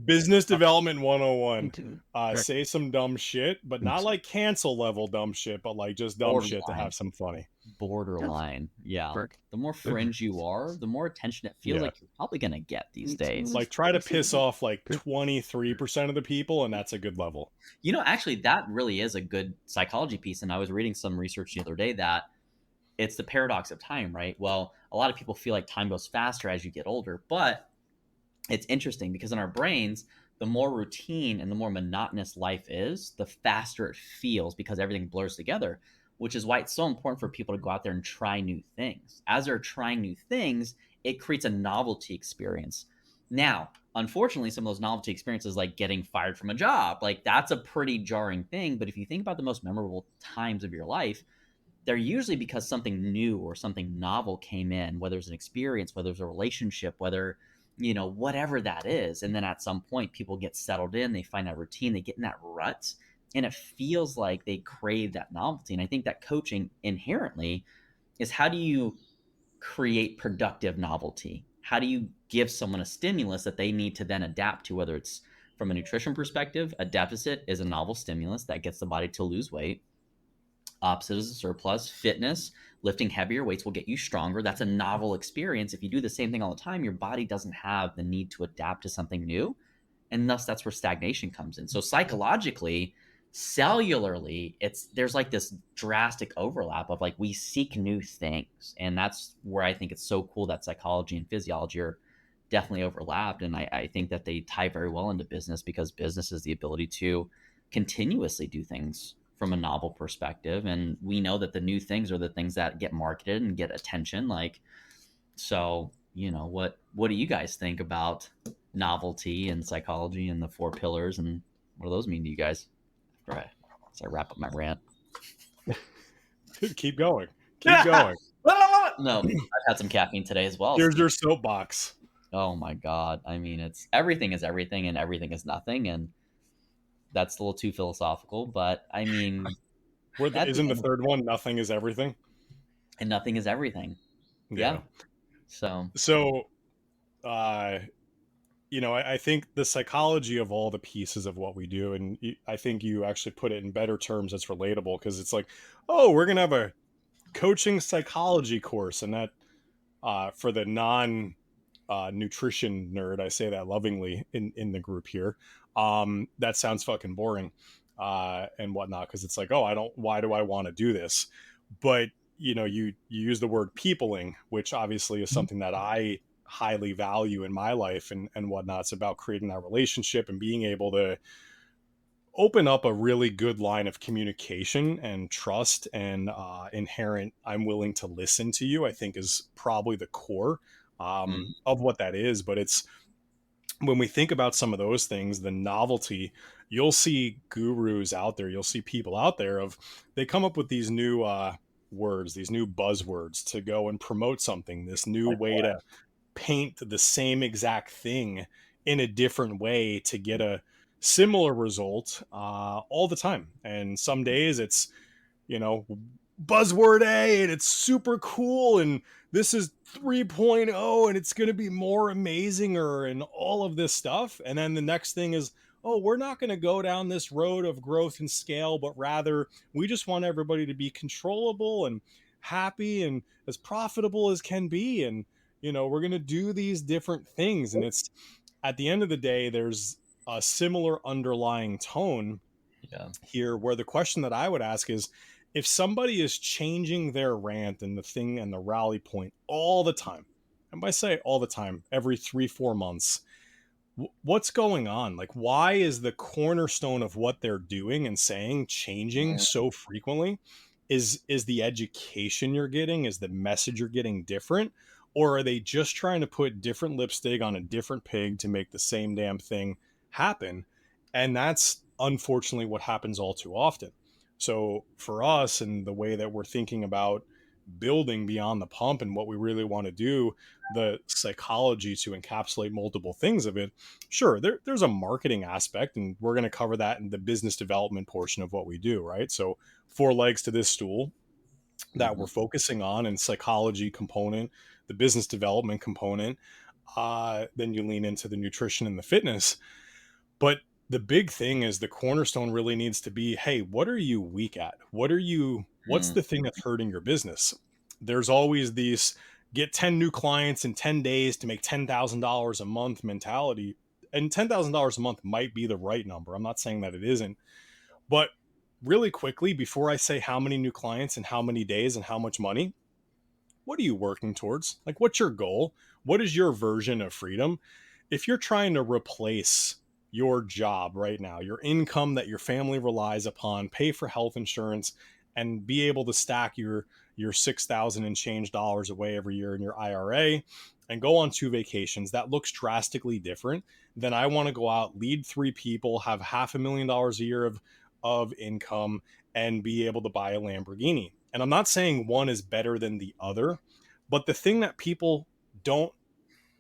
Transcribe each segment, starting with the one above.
Business development 101. Dude, Say some dumb shit, but not like cancel level dumb shit, but like just dumb shit to Borderline. have some funny. Borderline. Yeah. Work. The more fringe you are, the more attention it feels Yeah. like you're probably going to get these days. Like try to piss off like 23% of the people, and that's a good level. You know, actually, that really is a good psychology piece. And I was reading some research the other day that it's the paradox of time, right? Well, a lot of people feel like time goes faster as you get older, but it's interesting because in our brains, the more routine and the more monotonous life is, the faster it feels because everything blurs together, which is why it's so important for people to go out there and try new things. As they're trying new things, it creates a novelty experience. Now, unfortunately, some of those novelty experiences, like getting fired from a job, like that's a pretty jarring thing. But if you think about the most memorable times of your life, they're usually because something new or something novel came in, whether it's an experience, whether it's a relationship, whether, whatever that is. And then at some point, people get settled in, they find that routine, they get in that rut, and it feels like they crave that novelty. And I think that coaching inherently is, how do you create productive novelty? How do you give someone a stimulus that they need to then adapt to, whether it's from a nutrition perspective? A deficit is a novel stimulus that gets the body to lose weight. Opposite is a surplus. Fitness, lifting heavier weights will get you stronger. That's a novel experience. If you do the same thing all the time, your body doesn't have the need to adapt to something new. And thus that's where stagnation comes in. So psychologically, cellularly, there's like this drastic overlap of like we seek new things. And that's where I think it's so cool that psychology and physiology are definitely overlapped. And I think that they tie very well into business, because business is the ability to continuously do things from a novel perspective. And we know that the new things are the things that get marketed and get attention. Like, so, what do you guys think about novelty and psychology and the 4 pillars, and what do those mean to you guys? All right, as I wrap up my rant. Keep going. Keep going. No, I've had some caffeine today as well. Here's your soapbox. Oh my God. I mean, it's everything is everything and everything is nothing. And that's a little too philosophical, but I mean, Isn't the third one nothing is everything? And nothing is everything. Yeah. So, I think the psychology of all the pieces of what we do, and I think you actually put it in better terms that's relatable, because it's like, oh, we're going to have a coaching psychology course, and that for the non-nutrition nerd, I say that lovingly in the group here, that sounds fucking boring and whatnot, because it's like, oh, why do I want to do this? But, you use the word peopling, which obviously is something that I highly value in my life and whatnot. It's about creating that relationship and being able to open up a really good line of communication and trust and inherent I'm willing to listen to you, I think is probably the core of what that is. But it's, when we think about some of those things, the novelty, you'll see gurus out there, you'll see people out there they come up with these new words, these new buzzwords to go and promote something, this new way to paint the same exact thing in a different way to get a similar result all the time. And some days it's, buzzword A and it's super cool, and this is 3.0 and it's going to be more amazing, and all of this stuff. And then the next thing is, oh, we're not going to go down this road of growth and scale, but rather we just want everybody to be controllable and happy and as profitable as can be. And, we're going to do these different things. And it's, at the end of the day, there's a similar underlying tone here, where the question that I would ask is, if somebody is changing their rant and the thing and the rally point all the time, and by say all the time, every 3-4 months, what's going on? Like, why is the cornerstone of what they're doing and saying changing so frequently? Is the education you're getting, is the message you're getting different? Or are they just trying to put different lipstick on a different pig to make the same damn thing happen? And that's unfortunately what happens all too often. So for us, and the way that we're thinking about building beyond the pump and what we really want to do, the psychology to encapsulate multiple things of it, sure, there's a marketing aspect, and we're going to cover that in the business development portion of what we do, right? So 4 legs to this stool that we're focusing on, and psychology component, the business development component, then you lean into the nutrition and the fitness. But the big thing is the cornerstone really needs to be, hey, what are you weak at? What's Mm, the thing that's hurting your business? There's always these get 10 new clients in 10 days to make $10,000 a month mentality. And $10,000 a month might be the right number. I'm not saying that it isn't, but really quickly, before I say how many new clients and how many days and how much money, what are you working towards? Like, what's your goal? What is your version of freedom? If you're trying to replace your job right now, your income that your family relies upon, pay for health insurance, and be able to stack your 6,000 and change dollars away every year in your IRA and go on 2 vacations, that looks drastically different than I want to go out, lead 3 people, have $500,000 a year of income, and be able to buy a Lamborghini. And I'm not saying one is better than the other, but the thing that people don't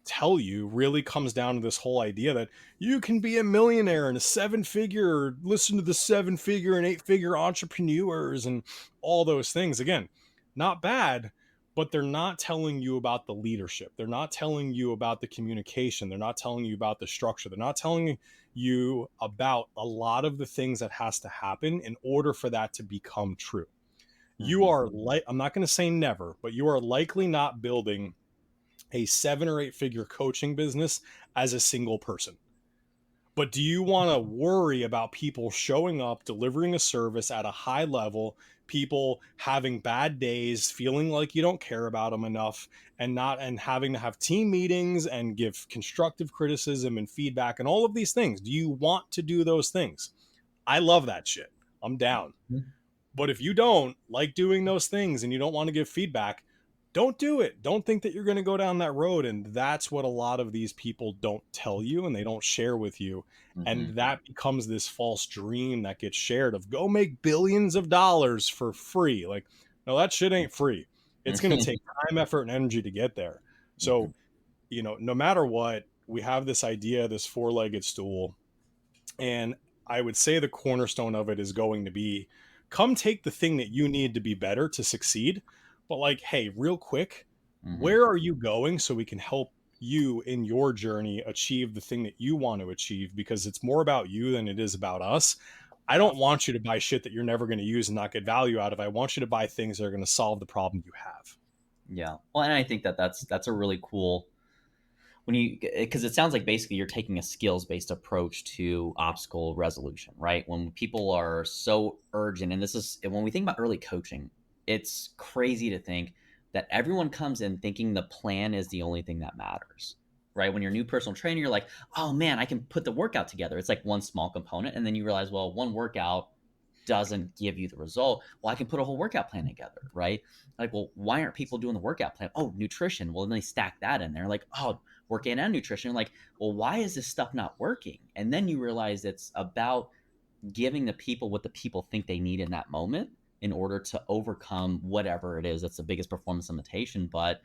tell you really comes down to this whole idea that you can be a millionaire and a 7 figure, listen to the 7 figure and 8 figure entrepreneurs and all those things. Again, not bad, but they're not telling you about the leadership. They're not telling you about the communication. They're not telling you about the structure. They're not telling you about a lot of the things that has to happen in order for that to become true. You mhm, are like, I'm not going to say never, but you are likely not building a 7 or 8 figure coaching business as a single person. But do you want to worry about people showing up, delivering a service at a high level, people having bad days, feeling like you don't care about them enough, and having to have team meetings and give constructive criticism and feedback and all of these things? Do you want to do those things? I love that shit. I'm down. mhm. But if you don't like doing those things and you don't want to give feedback, don't do it. Don't think that you're going to go down that road. And that's what a lot of these people don't tell you and they don't share with you. And Mhm. that becomes this false dream that gets shared of go make billions of dollars for free. Like, no, that shit ain't free. It's going to Mhm. take time, effort, and energy to get there. So, no matter what, we have this idea, this 4 legged stool, and I would say the cornerstone of it is going to be come take the thing that you need to be better to succeed. But, like, hey, real quick, Mhm. where are you going so we can help you in your journey achieve the thing that you want to achieve? Because it's more about you than it is about us. I don't want you to buy shit that you're never going to use and not get value out of. I want you to buy things that are going to solve the problem you have. Yeah. Well, and I think that that's a really cool when you because it sounds like basically you're taking a skills based approach to obstacle resolution, right? When people are so urgent, and this is when we think about early coaching, it's crazy to think that everyone comes in thinking the plan is the only thing that matters. Right. When you're a new personal trainer, you're like, oh man, I can put the workout together. It's like one small component. And then you realize, well, one workout doesn't give you the result. Well, I can put a whole workout plan together, right? Like, well, why aren't people doing the workout plan? Oh, nutrition. Well, then they stack that in there. Like, oh, working and nutrition. Like, well, why is this stuff not working? And then you realize it's about giving the people what the people think they need in that moment in order to overcome whatever it is that's the biggest performance limitation. But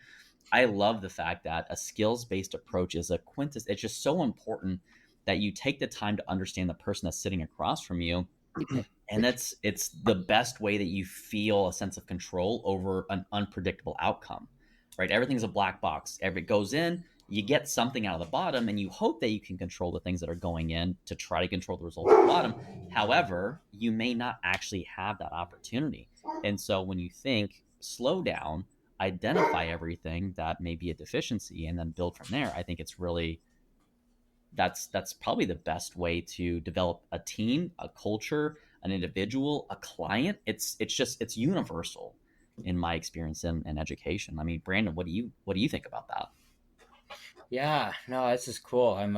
I love the fact that a skills based approach is a quintess. It's just so important that you take the time to understand the person that's sitting across from you, and it's the best way that you feel a sense of control over an unpredictable outcome, right? Everything's a black box. If it goes in, you get something out of the bottom, and you hope that you can control the things that are going in to try to control the result at the bottom. However, you may not actually have that opportunity. And so when you think slow down, identify everything that may be a deficiency, and then build from there, I think it's really that's probably the best way to develop a team, a culture, an individual, a client. It's universal in my experience in education. I mean, Brandon, what do you think about that? Yeah, no, this is cool. I'm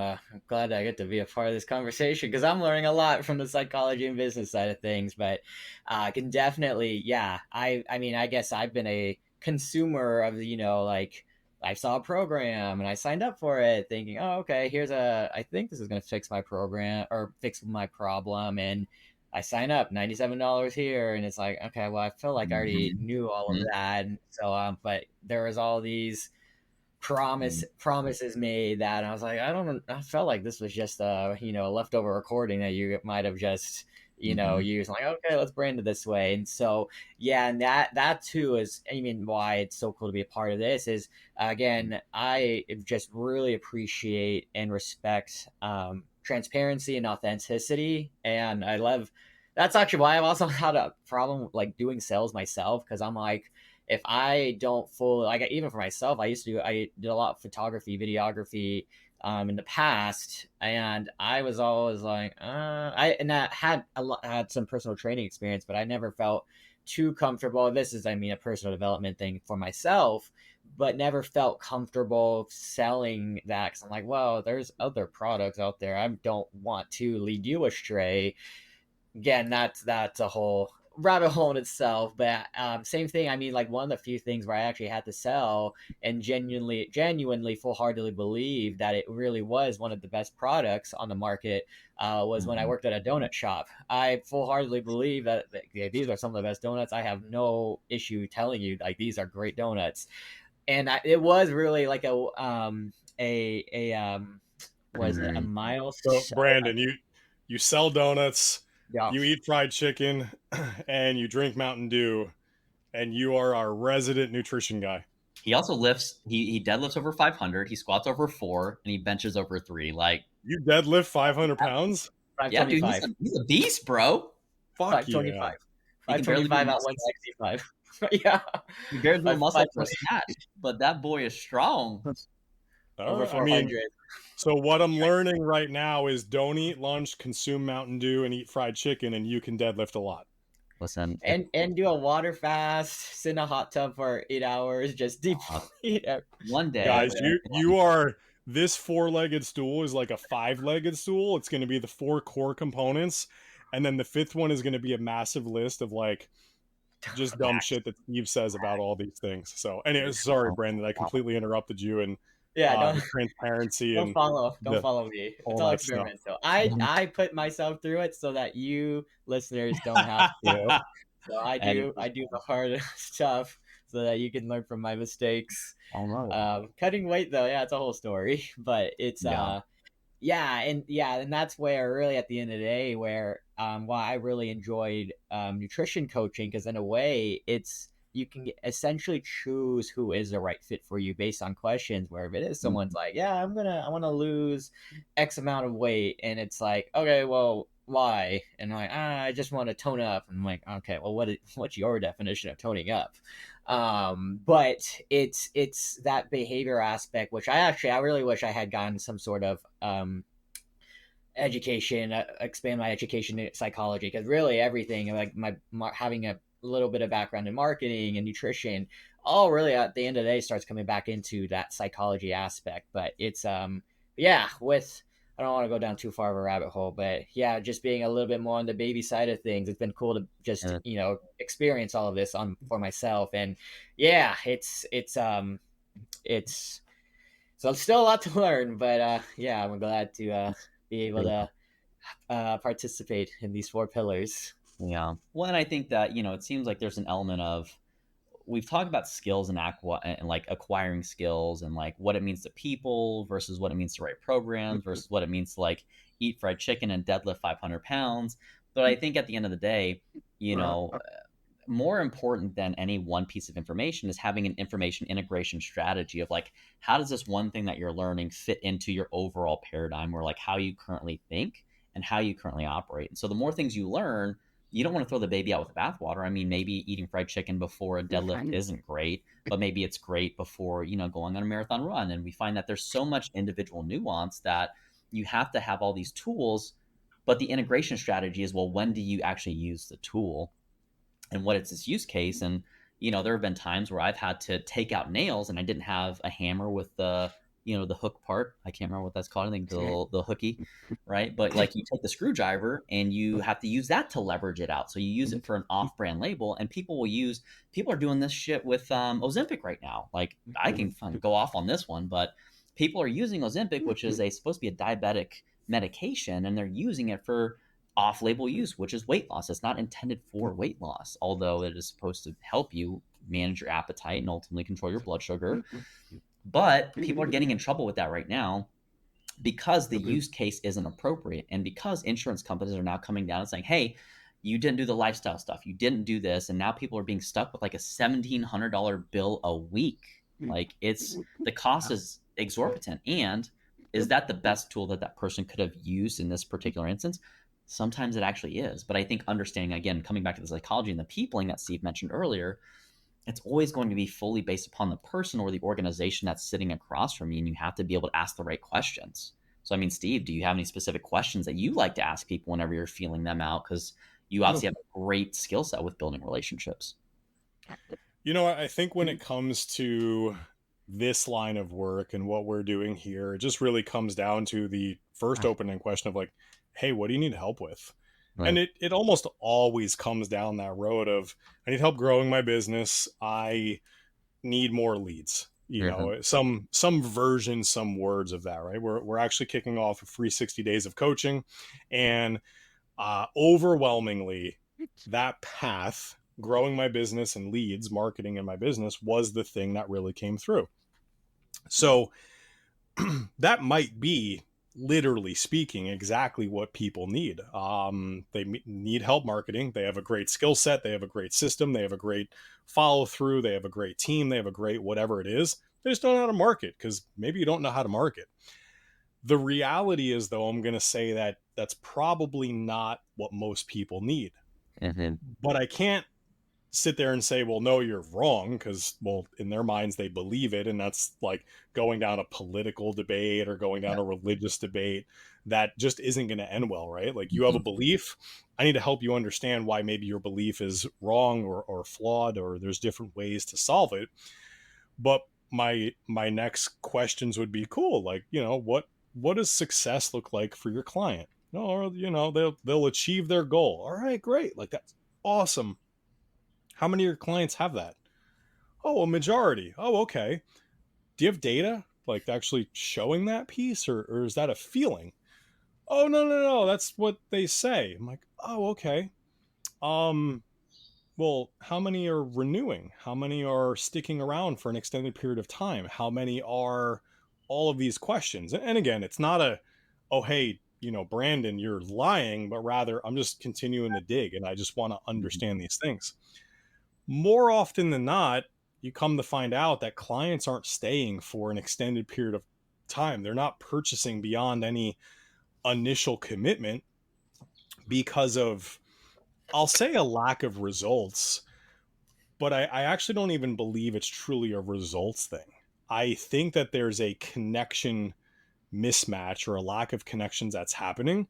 glad I get to be a part of this conversation because I'm learning a lot from the psychology and business side of things. But I can definitely, yeah, I mean, I guess I've been a consumer of the, like I saw a program and I signed up for it, thinking, oh, okay, I think this is going to fix my program or fix my problem, and I sign up $97 here, and it's like, okay, well, I feel like I already Mm-hmm. knew all of that, and so but there was all these promises made that, and I was like, I felt like this was just a leftover recording that you might have just Mm-hmm. used. I'm like, okay, let's brand it this way. And so yeah, and that too is, I mean, why it's so cool to be a part of this is, again, I just really appreciate and respect transparency and authenticity. And I love that's actually why I've also had a problem like doing sales myself, because I'm like, if I don't fully like, even for myself, I did a lot of photography, videography in the past, and I was always like, I had had some personal training experience, but I never felt too comfortable. This is, I mean, a personal development thing for myself, but never felt comfortable selling that, because I'm like, well, there's other products out there. I don't want to lead you astray. Again, that's a whole rabbit hole in itself. But same thing. I mean, like, one of the few things where I actually had to sell and genuinely, full-heartedly believe that it really was one of the best products on the market was when I Mhm. worked at a donut shop. I full-heartedly believe that yeah, these are some of the best donuts. I have no issue telling you like these are great donuts. And it was really like a was it a Mhm. So miles Brandon, you sell donuts, yeah. you eat fried chicken, and you drink Mountain Dew, and you are our resident nutrition guy. He also lifts. He deadlifts over 500. He squats over 4, and he benches over 3. Like, You deadlift 500 pounds? yeah, dude, 525. he's a beast, bro. Fuck yeah. 525. He can barely do a 525 at muscle. 165. Yeah. He can barely do a muscle up for a 520 snatch, but that boy is strong. All over right. I mean, 400. so what I'm learning right now is don't eat lunch, consume Mountain Dew, and eat fried chicken, and you can deadlift a lot. Listen, if And do a water fast, sit in a hot tub for 8 hours, just uh, deplete one day, Guys, you are this four-legged stool is like a five-legged stool. It's going to be the four core components, and then the fifth one is going to be a massive list of like just dumb facts, shit that Steve says about all these things. So, anyway, sorry, oh, Brandon, I completely interrupted you and Yeah, the transparency and don't the follow me. It's all all that stuff. experimental. I put myself through it so that you listeners don't have to. So hey, I do the hard stuff so that you can learn from my mistakes. all right, Cutting weight though, yeah, it's a whole story, but it's yeah, yeah, and that's where really at the end of the day where why I really enjoyed nutrition coaching, because in a way it's you can essentially choose who is the right fit for you based on questions, where if it is someone's mhm, like, yeah, I want to lose X amount of weight, and it's like, okay, well, why? And I'm like, I just want to tone up. And I'm like, okay, well, what's your definition of toning up? But it's that behavior aspect, which I really wish I had gotten some sort of education, expand my education in psychology, because really everything like having a little bit of background in marketing and nutrition, all really at the end of the day starts coming back into that psychology aspect. But it's yeah, with I don't want to go down too far of a rabbit hole, but yeah, just being a little bit more on the baby side of things, it's been cool to just uh, experience all of this on for myself. And yeah, it's so still a lot to learn, but yeah, I'm glad to be able to participate in these four pillars. yeah. Well, and I think that it seems like there's an element of we've talked about skills and and like acquiring skills and like what it means to people versus what it means to write programs versus what it means to like eat fried chicken and deadlift 500 pounds. But I think at the end of the day, you know, more important than any one piece of information is having an information integration strategy of like how does this one thing that you're learning fit into your overall paradigm or like how you currently think and how you currently operate. And so the more things you learn, you don't want to throw the baby out with the bathwater. I mean, maybe eating fried chicken before a deadlift isn't great, but maybe it's great before, going on a marathon run. And we find that there's so much individual nuance that you have to have all these tools, but the integration strategy is, well, when do you actually use the tool and what it's its use case? And there have been times where I've had to take out nails and I didn't have a hammer with the hook part. I can't remember what that's called. I think the hooky, right? But like you take the screwdriver and you have to use that to leverage it out. So you use it for an off-brand label, and people are doing this shit with Ozempic right now. Like I can go off on this one, but people are using Ozempic, which is supposed to be a diabetic medication, and they're using it for off-label use, which is weight loss. It's not intended for weight loss, although it is supposed to help you manage your appetite and ultimately control your blood sugar. But people are getting in trouble with that right now because the use case isn't appropriate, and because insurance companies are now coming down and saying, hey, you didn't do the lifestyle stuff, you didn't do this, and now people are being stuck with like a $1,700 bill a week. Like, the cost is exorbitant. And is that the best tool that that person could have used in this particular instance? Sometimes it actually is. But I think understanding, again, coming back to the psychology and the peopling that Steve mentioned earlier, it's always going to be fully based upon the person or the organization that's sitting across from you. And you have to be able to ask the right questions. So, I mean, Steve, do you have any specific questions that you like to ask people whenever you're feeling them out? Because you obviously have a great skill set with building relationships. I think when it comes to this line of work and what we're doing here, it just really comes down to the first opening question of like, hey, what do you need help with? And Right. it almost always comes down that road of I need help growing my business. I need more leads. Mhm. Some version, some words of that, right? We're actually kicking off a free 60 days of coaching, and overwhelmingly, that path, growing my business and leads, marketing in my business, was the thing that really came through. So that might be, literally speaking, exactly what people need. They need help marketing. They have a great skill set. They have a great system. They have a great follow through. They have a great team. They have a great whatever it is. They just don't know how to market because maybe you don't know how to market. The reality is, though, I'm going to say that that's probably not what most people need. Mhm. But I can't sit there and say, well, no, you're wrong, because, well, in their minds, they believe it. And that's like going down a political debate or going Yeah. down a religious debate that just isn't going to end well, right? Like, you have a Mhm. belief. I need to help you understand why maybe your belief is wrong or flawed, or there's different ways to solve it. But my next questions would be, cool, like, what does success look like for your client? No, or they'll achieve their goal. All right, great. Like, that's awesome. How many of your clients have that? Oh, a majority. Oh, okay. Do you have data like actually showing that piece, or is that a feeling? Oh, no, no, no, that's what they say. I'm like, oh, okay. Um, well, how many are renewing? How many are sticking around for an extended period of time? How many are all of these questions? And again, it's not a, oh, hey, Brandon, you're lying, but rather I'm just continuing to dig and I just want to Mhm. understand these things. More often than not, you come to find out that clients aren't staying for an extended period of time. They're not purchasing beyond any initial commitment because of, I'll say, a lack of results, but I actually don't even believe it's truly a results thing. I think that there's a connection mismatch or a lack of connections that's happening.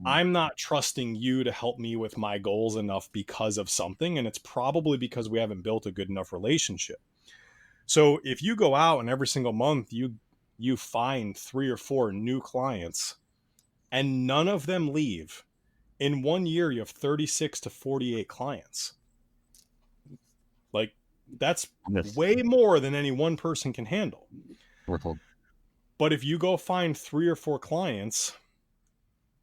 Mhm. I'm not trusting you to help me with my goals enough because of something, and it's probably because we haven't built a good enough relationship. So if you go out and every single month you find 3 or 4 new clients and none of them leave, in 1 year you have 36 to 48 clients. Like, that's Yes. way more than any one person can handle. We're told. But if you go find 3 or 4 clients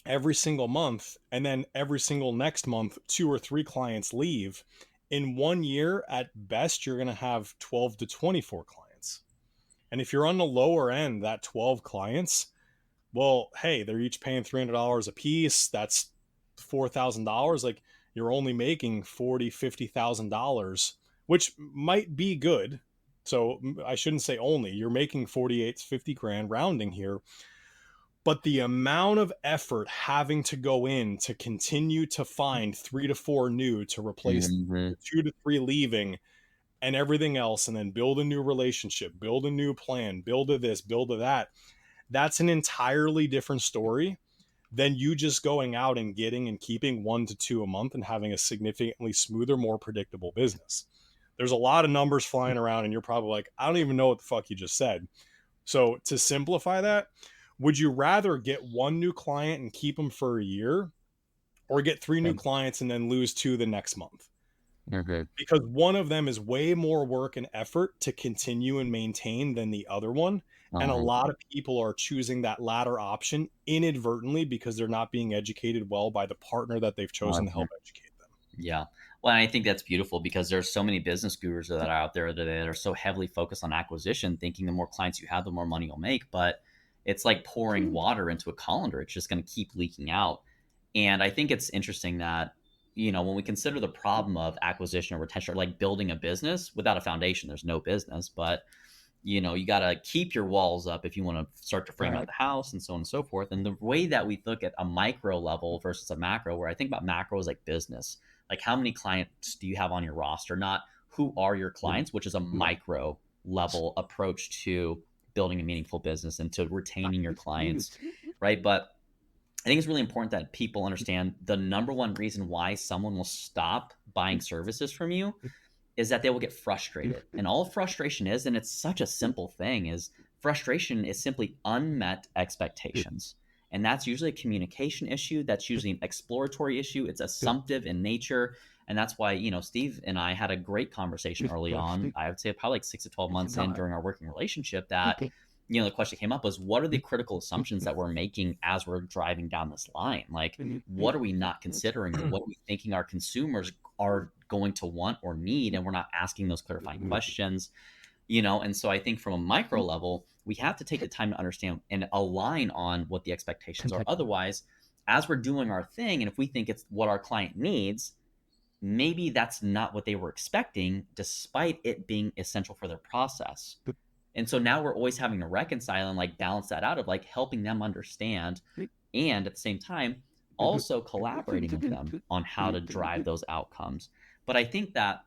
every single month, and then every single next month 2 or 3 clients leave, in 1 year at best you're going to have 12 to 24 clients. And if you're on the lower end, that 12 clients, well, hey, they're each paying $300 a piece. That's $4,000. Like, you're only making 40, $50,000, which might be good. So I shouldn't say only. You're making 48, 50 grand rounding here. But the amount of effort having to go in to continue to find 3 to 4 new to replace Mhm. the 2 to 3 leaving, and everything else, and then build a new relationship, build a new plan, build a this, build a that, that's an entirely different story than you just going out and getting and keeping 1 to 2 a month and having a significantly smoother, more predictable business. There's a lot of numbers flying around, and you're probably like, I don't even know what the fuck you just said. So to simplify that, would you rather get one new client and keep them for a year, or get 3 new Okay. clients and then lose 2 the next month? Okay. Because one of them is way more work and effort to continue and maintain than the other one. And a Uh-huh. lot of people are choosing that latter option inadvertently because they're not being educated well by the partner that they've chosen to Uh-huh. help educate them. Yeah. Well, and I think that's beautiful because there's so many business gurus that are out there that are so heavily focused on acquisition, thinking the more clients you have, the more money you'll make. But it's like pouring water into a colander. It's just going to keep leaking out. And I think it's interesting that, when we consider the problem of acquisition or retention, or like building a business without a foundation, there's no business. But you got to keep your walls up if you want to start to frame out Right. the house and so on and so forth. And the way that we look at a micro level versus a macro, where I think about macro is like business, like how many clients do you have on your roster, not who are your clients, which is a micro level approach to building a meaningful business and to retaining your clients, right? But I think it's really important that people understand the number one reason why someone will stop buying services from you is that they will get frustrated. And all frustration is, and it's such a simple thing, is frustration is simply unmet expectations. And that's usually a communication issue. That's usually an exploratory issue. It's assumptive in nature. And that's why, Steve and I had a great conversation early on. I would say probably like 6 to 12 months in during our working relationship that, the question came up was, what are the critical assumptions that we're making as we're driving down this line? Like, what are we not considering, or what are we thinking our consumers are going to want or need, and we're not asking those clarifying questions. And so I think from a micro level, we have to take the time to understand and align on what the expectations are. Otherwise, as we're doing our thing, and if we think it's what our client needs, maybe that's not what they were expecting, despite it being essential for their process. And so now we're always having to reconcile and like balance that out of like helping them understand, and at the same time also collaborating with them on how to drive those outcomes. But I think that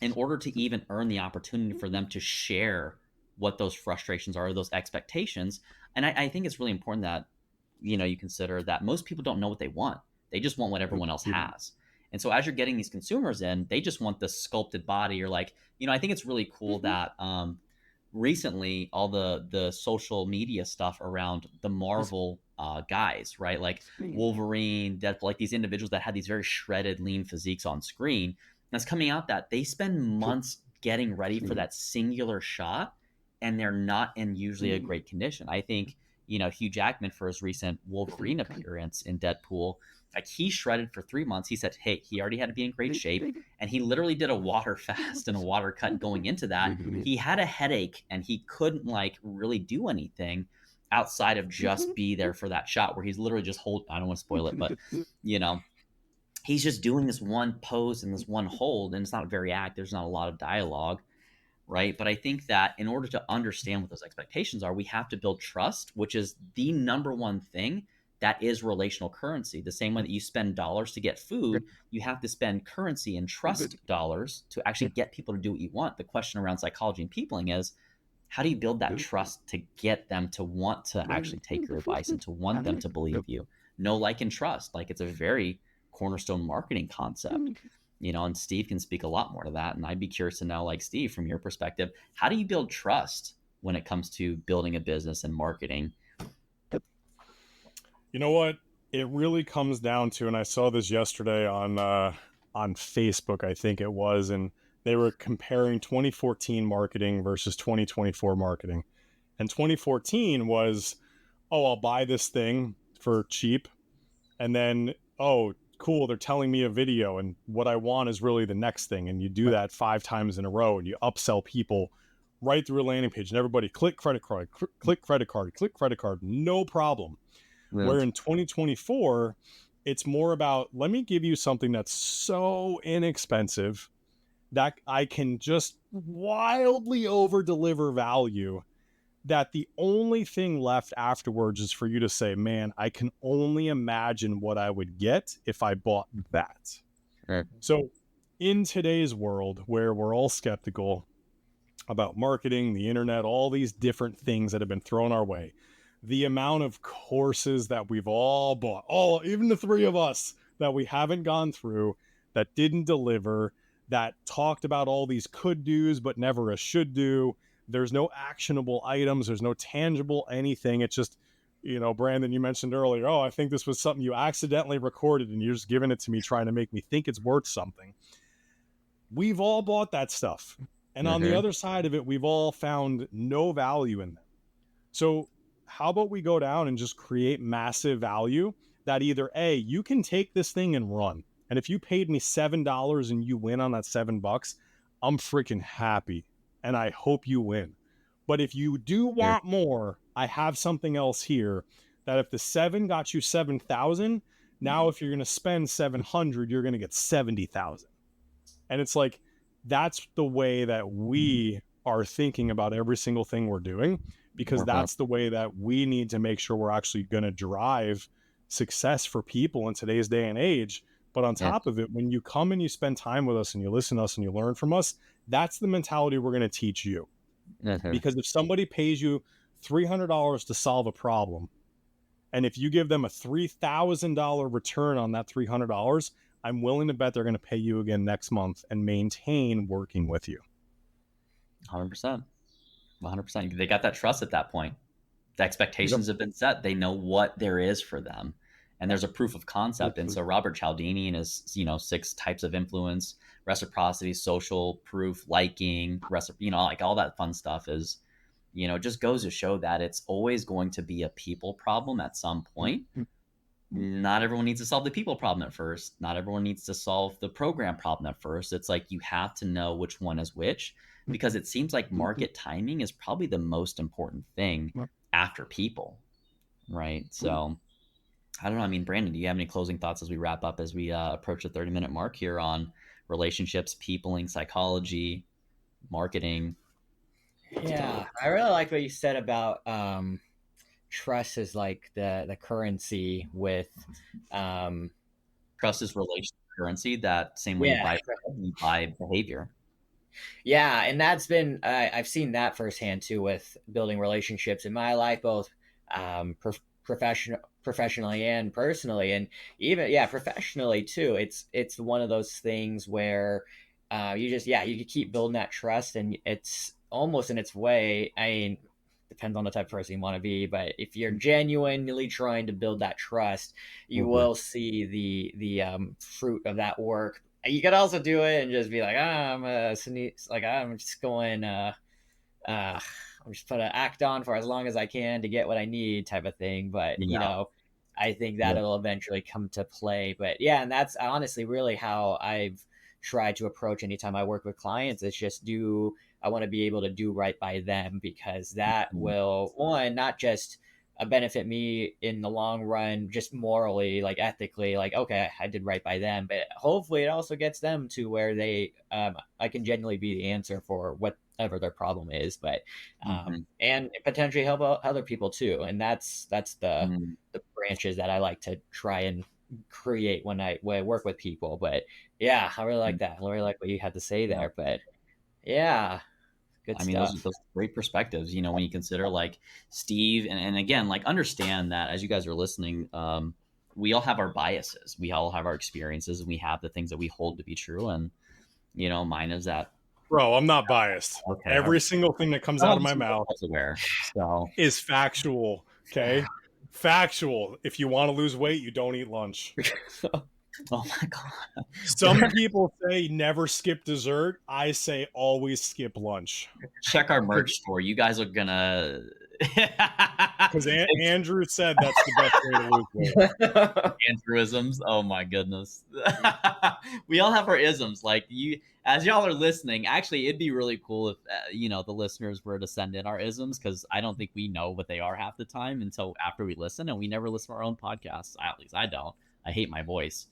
in order to even earn the opportunity for them to share what those frustrations are, those expectations, and I think it's really important that you consider that most people don't know what they want. They just want what everyone else has. And so as you're getting these consumers in, they just want the sculpted body, or like, I think it's really cool that recently all the social media stuff around the Marvel guys, right? Like Wolverine, Deadpool, like these individuals that had these very shredded, lean physiques on screen. That's coming out that they spend months getting ready for that singular shot, and they're not in usually a great condition. I think, Hugh Jackman, for his recent Wolverine appearance in Deadpool, like he shredded for 3 months. He said, hey, he already had to be in great shape. And he literally did a water fast and a water cut going into that. He had a headache and he couldn't like really do anything outside of just be there for that shot where he's literally just I don't want to spoil it, but he's just doing this one pose and this one hold, and it's not very active. There's not a lot of dialogue, right? But I think that in order to understand what those expectations are, we have to build trust, which is the number one thing that is relational currency. The same way that you spend dollars to get food, you have to spend currency and trust dollars to actually get people to do what you want. The question around psychology and peopling is, how do you build that trust to get them to want to actually take your advice and to want them to believe you? Know, like, and trust. Like, it's a very cornerstone marketing concept, and Steve can speak a lot more to that. And I'd be curious to know, like, Steve, from your perspective, how do you build trust when it comes to building a business and marketing? You know what? It really comes down to, and I saw this yesterday on Facebook, I think it was, and they were comparing 2014 marketing versus 2024 marketing. And 2014 was, oh, I'll buy this thing for cheap, and then, oh, cool, they're telling me a video, and what I want is really the next thing. And you do that 5 times in a row, and you upsell people right through a landing page, and everybody click credit card, click credit card, click credit card, no problem. Where in 2024, it's more about, let me give you something that's so inexpensive that I can just wildly over deliver value, that the only thing left afterwards is for you to say, man, I can only imagine what I would get if I bought that. Right. So in today's world where we're all skeptical about marketing, the internet, all these different things that have been thrown our way, the amount of courses that we've all bought, even the 3 of us, that we haven't gone through, that didn't deliver, that talked about all these could do's but never a should do. There's no actionable items. There's no tangible anything. It's just, Brandon, you mentioned earlier, I think this was something you accidentally recorded and you're just giving it to me trying to make me think it's worth something. We've all bought that stuff. And on the other side of it, we've all found no value in them. So how about we go down and just create massive value that either A, you can take this thing and run. And if you paid me $7 and you win on that $7, I'm freaking happy. And I hope you win. But if you do want more, I have something else here that if the 7 got you 7,000, now if you're going to spend 700, you're going to get 70,000. And it's like, that's the way that we are thinking about every single thing we're doing, because Uh-huh. that's the way that we need to make sure we're actually going to drive success for people in today's day and age. But on Yeah. top of it, when you come and you spend time with us and you listen to us and you learn from us, that's the mentality we're going to teach you. Uh-huh. Because if somebody pays you $300 to solve a problem, and if you give them a $3,000 return on that $300, I'm willing to bet they're going to pay you again next month and maintain working with you. 100%. 100%. They got that trust at that point. The Yep. expectations have been set. They know what there is for them. And there's a proof of concept. And so Robert Cialdini and his, 6 types of influence, reciprocity, social proof, liking, like all that fun stuff is, just goes to show that it's always going to be a people problem at some point. Not everyone needs to solve the people problem at first. Not everyone needs to solve the program problem at first. It's like you have to know which one is which, because it seems like market timing is probably the most important thing after people, right? So I don't know. I mean, Brandon, do you have any closing thoughts as we wrap up, as we approach the 30-minute mark here on relationships, peopling, psychology, marketing? Yeah, I really like what you said about trust is like the currency with um Trust is relation currency. That same way you yeah. buy bread, you buy behavior. Yeah, and that's been I've seen that firsthand too with building relationships in my life, both professionally and personally, and even yeah, professionally too. It's one of those things where you just you keep building that trust, and it's almost in its way. I mean, depends on the type of person you want to be, but if you're genuinely trying to build that trust, you Mhm. will see the fruit of that work. You could also do it and just be like, I'm a like I'm just going I'm just gonna act on for as long as I can to get what I need, type of thing. But Yeah. I think Yeah. that'll eventually come to play. But yeah, and that's honestly really how I've tried to approach anytime I work with clients. It's just I want to be able to do right by them, because that Mhm. will, one, not just benefit me in the long run, just morally, like ethically, like okay, I did right by them, but hopefully it also gets them to where I can genuinely be the answer for whatever their problem is. But Mhm. and potentially help out other people too. And that's Mhm. the branches that I like to try and create when I work with people. But yeah, I really like that. I really like what you had to say Yeah. there. But yeah, good I mean, those are stuff. those are great perspectives. When you consider like Steve, and again, like understand that as you guys are listening, we all have our biases, we all have our experiences, and we have the things that we hold to be true. And mine is that. Bro, I'm not biased. Okay, all Every right. single thing that comes I out of want my to be mouth aware. So, is factual. Okay. Factual. If you want to lose weight, you don't eat lunch. oh my god, Some people say never skip dessert. I say always skip lunch. check our merch store. You guys are gonna. Because It's Andrew said that's the best way to lose weight. Andrewisms. Oh my goodness. We all have our isms. Like as y'all are listening, actually, it'd be really cool if the listeners were to send in our isms, because I don't think we know what they are half the time until after we listen, and we never listen to our own podcasts. At least I don't. I hate my voice.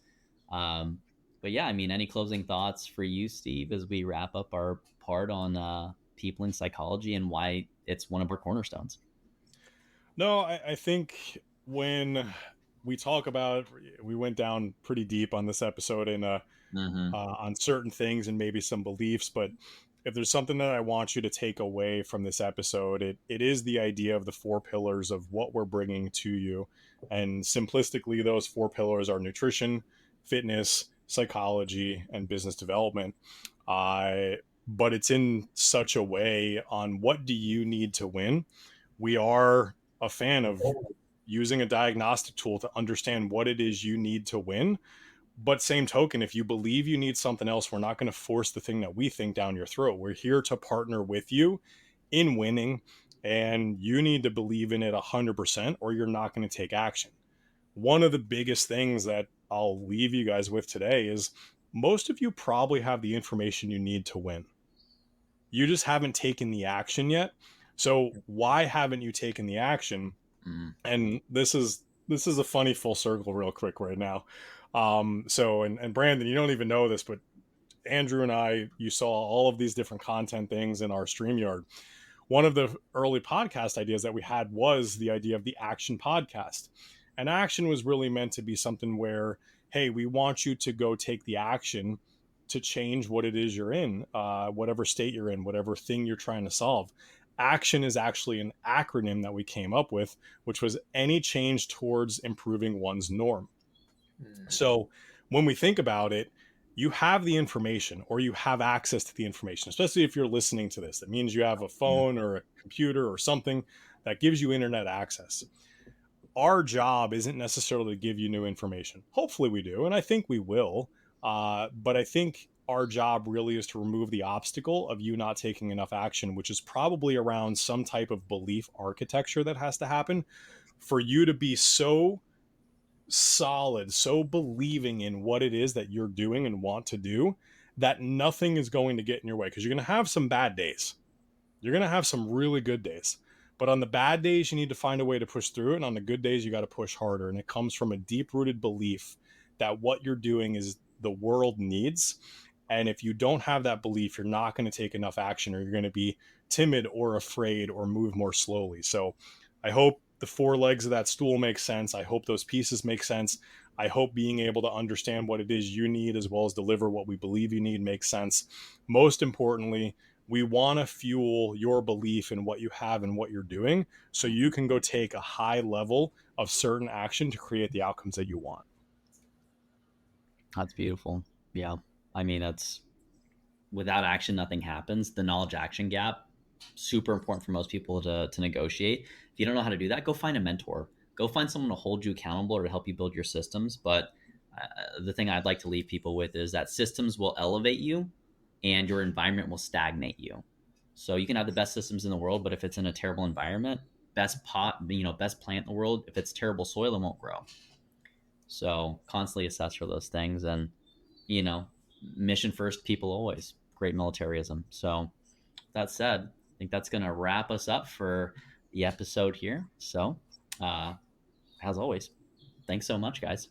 Um, but yeah, I mean, any closing thoughts for you, Steve, as we wrap up our part on people in psychology and why it's one of our cornerstones? No, I think when we talk about, we went down pretty deep on this episode in Mm-hmm. on certain things and maybe some beliefs. But if there's something that I want you to take away from this episode, it is the idea of the 4 pillars of what we're bringing to you. And simplistically, those 4 pillars are nutrition, fitness, psychology, and business development. Uh, but it's in such a way on what do you need to win. We are a fan of using a diagnostic tool to understand what it is you need to win. But same token, if you believe you need something else, we're not going to force the thing that we think down your throat. We're here to partner with you in winning, and you need to believe in it 100%, or you're not going to take action. One of the biggest things that I'll leave you guys with today is most of you probably have the information you need to win. You just haven't taken the action yet. So why haven't you taken the action? Mm-hmm. And this is a funny full circle real quick right now. So and Brandon, you don't even know this, but Andrew and I, you saw all of these different content things in our StreamYard. One of the early podcast ideas that we had was the idea of the action podcast. And action was really meant to be something where, hey, we want you to go take the action to change what it is you're in, whatever state you're in, whatever thing you're trying to solve. Action is actually an acronym that we came up with, which was any change towards improving one's norm. Mm. So when we think about it, you have the information or you have access to the information, especially if you're listening to this. That means you have a Mm. phone or a computer or something that gives you internet access. Our job isn't necessarily to give you new information. Hopefully we do, and I think we will. But I think our job really is to remove the obstacle of you not taking enough action, which is probably around some type of belief architecture that has to happen for you to be so solid, so believing in what it is that you're doing and want to do that nothing is going to get in your way. Because you're going to have some bad days, you're going to have some really good days. But on the bad days, you need to find a way to push through it. And on the good days, you got to push harder. And it comes from a deep rooted belief that what you're doing is the world needs. And if you don't have that belief, you're not going to take enough action, or you're going to be timid or afraid or move more slowly. So I hope the four legs of that stool make sense. I hope those pieces make sense. I hope being able to understand what it is you need as well as deliver what we believe you need makes sense. Most importantly, we want to fuel your belief in what you have and what you're doing so you can go take a high level of certain action to create the outcomes that you want. That's beautiful. Yeah. I mean, that's without action, nothing happens. The knowledge action gap, super important for most people to negotiate. If you don't know how to do that, go find a mentor. Go find someone to hold you accountable or to help you build your systems. But the thing I'd like to leave people with is that systems will elevate you and your environment will stagnate you. So you can have the best systems in the world, but if it's in a terrible environment, best plant in the world, if it's terrible soil, it won't grow. So constantly assess for those things and, you know, mission first, people always. Great militarism. So that said, I think that's going to wrap us up for the episode here. So, uh, as always, thanks so much, guys.